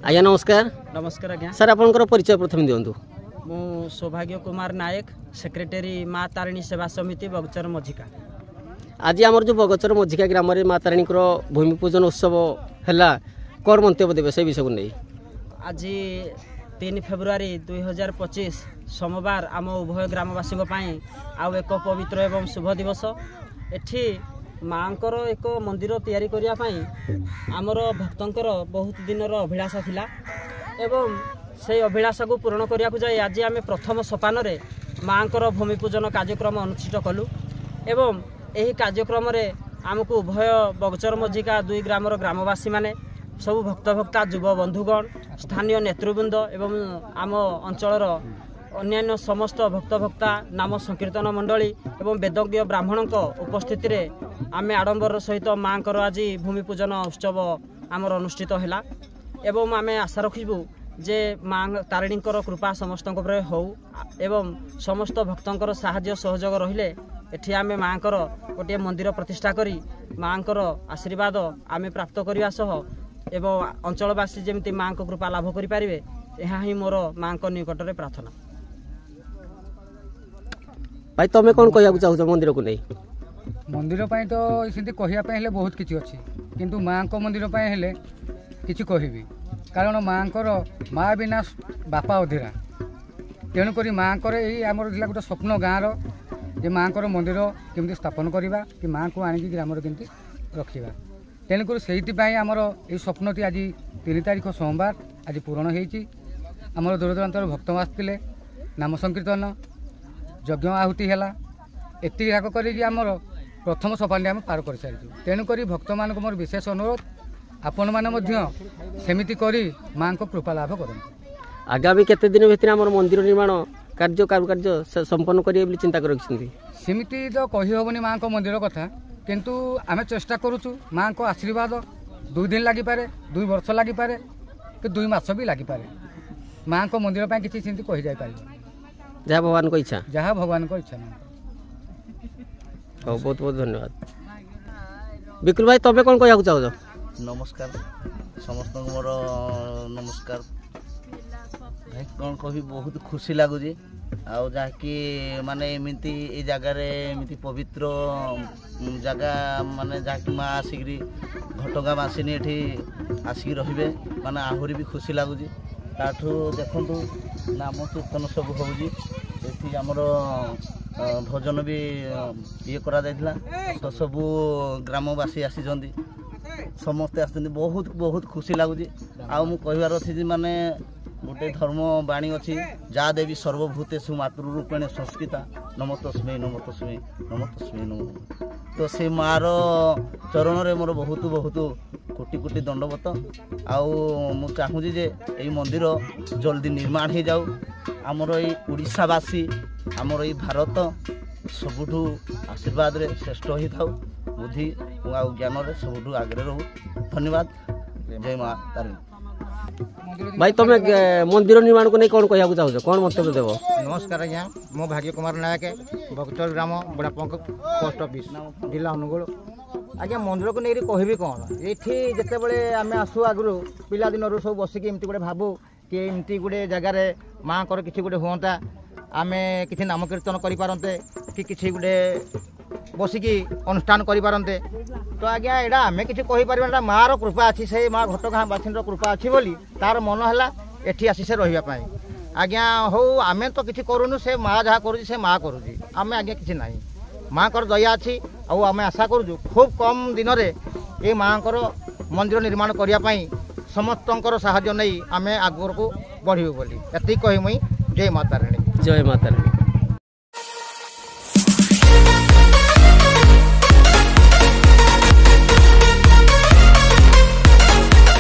आज्ञा नमस्कार। नमस्कार आज्ञा। सर आपनकर परिचय प्रथम दियंतु। मु सौभाग्य कुमार नायक, सेक्रेटरी माँ तारिणी सेवा समिति बगचर मझिका। आज आमर जो बगचर मझिका ग्राम में माँ तारिणी भूमि पूजन उत्सव है कौन मंतव्य देवे से विषय को नहीं? आज 3 फेब्रुआरी 2025 सोमवार आम उभय ग्रामवासी आउ एक पवित्र एवं शुभ दिवस। एठी माँकर एक मंदिर तैयारी करने आमर भक्तंकर बहुत दिनर अभिलाषा थिला एवं से अभिलाषा को पूरण करने को जाए आज आम प्रथम सोपान माँकर भूमि पूजन कार्यक्रम अनुष्ठित कलु एवं यही कार्यक्रम आमको उभय बगचर मझिका 2 ग्रामर ग्रामवासी माने सबु भक्तभक्ता युव बंधुगण स्थानीय नेतृवृंद एवं आम अंचल अन्यान्य समस्त भक्तभक्ता नाम संकीर्तन मंडली एवं वेदज्ञ ब्राह्मण उपस्थिति रे आमे आडंबर सहित माँ आज भूमि पूजन उत्सव आमर अनुष्ठित है एवं आमे आशा रखिबू जे माँ तारिणी कृपा समस्त हो एवं समस्त भक्तंकर साहाय्य सहयोग रहिले एठी आमे माँ गोटे मंदिर प्रतिष्ठा करी माँ आशीर्वाद आमे प्राप्त करने सह एवं अंचलवासी जमी माँ कृपा लाभ करें यह ही मोर माँ निकट में प्रार्थना। भाई तुम कौन कहना चाहो मंदिर को नहीं? मंदिर पाई तो इसे कहवाई बहुत किसी अच्छी किंतु माँ को मंदिर पाई किसी कहबी कारण माँ बिना बापा अधीरा तेणुक माँ यही आम गोटे स्वप्न गाँव जे माँ मंदिर केमती स्थापन करवा कि माँ को आणिकी ग्राम केमती रखा तेणुक से आमर ये स्वप्नटी आज 3 तारीख सोमवार आज पूरण होमर दूर दूरांतर भक्त आसते नाम संकीर्तन यज्ञ आहुति है एतिक करमर प्रथम सोपान आम पार कर सारी तेणुक भक्त मान मोर विशेष अनुरोध आपण मैंने करी माँ को कृपा लाभ कर। आगामी केते दिन भितर आमर मंदिर निर्माण कार्य कारुकार्य संपन्न करेंगे चिंता करमिति तो कही हेनी माँ को मंदिर कथा किंतु आम चेष्टा करुचु माँ को आशीर्वाद 2 दिन लगिपारे 2 वर्ष लगिपारे कि 2 मास भी लगिपारे माँ को मंदिर पर किसी सेमती कही जाए जहाँ भगवान को इच्छा बहुत बहुत धन्यवाद। विकुल भाई तबे कौन कहना चाहो? नमस्कार समस्त मोर नमस्कार भाई कौन कह बहुत खुशी लगुच आउ जहाँकि माने एमती ये जगार एमती पवित्र जगह माने जहाँकि माँ आसिक घटगाँ बासिनी एठी आसिक रे माने आहरी भी खुशी लगुच ताठू देखु नाम कीर्तन सब होमर भोजन भी ये करा तो सबू ग्रामवासी आसी समस्ते आसते बहुत बहुत खुशी लगुच आबार अच्छी माने गोटे धर्म बाणी अच्छी जा देवी सर्वभूतेषु मातृरूपेण संस्कृता नमस्तस्मै नमस्तस्मै नमस्तस्मै नम तो से मार चरण रे मोर बहुत बहुत कोटि कोटि दंडवत आउ चाहूँगी जे यही मंदिर जल्दी निर्माण हो जाऊ आमर ये ओडिशावासी आमर ये भारत सबुठू आशीर्वाद रे श्रेष्ठ हो था बुद्धि आ ज्ञान रे सबुठू आगे रहू। धन्यवाद। जय माँ तारिणी। भाई तुम मंदिर निर्माण को नहीं कौन कहना चाहो कौन मंतव्य देव? नमस्कार आज्ञा मो भाग्य कुमार नायक बगचर ग्राम बड़ापंक पोस्ट ऑफिस जिला अनुगुल। आज्ञा मंदिर को नहीं कहबी कौन ये जिते आम आसू आगु पिला दिन सब बसिक एमती गोटे भावु कि एमती गोटे जगार माँ को किसी गोटे हुआ आम कि नाम कीर्तन करते कि किसी गोटे बसिकी अनुष्ठान करते तो आज्ञा एटा आम कि कहीपर माँ कृपा अच्छी से माँ घटगाँ बासिंद कृपा अच्छी बोली तार मन है एठी आसी से रही आज्ञा हो आम तो किसी करूँ से माँ जहाँ कर माँ करुँच आम आज्ञा किसी ना माँ को दया अच्छी आम आशा करूँ खूब कम दिन में ये माँ मंदिर निर्माण करने समस्त साहाय्य नहीं आम आग को बढ़ू बोली एति कही मुई जय माँ तारिणी। जय माँ तारिणी।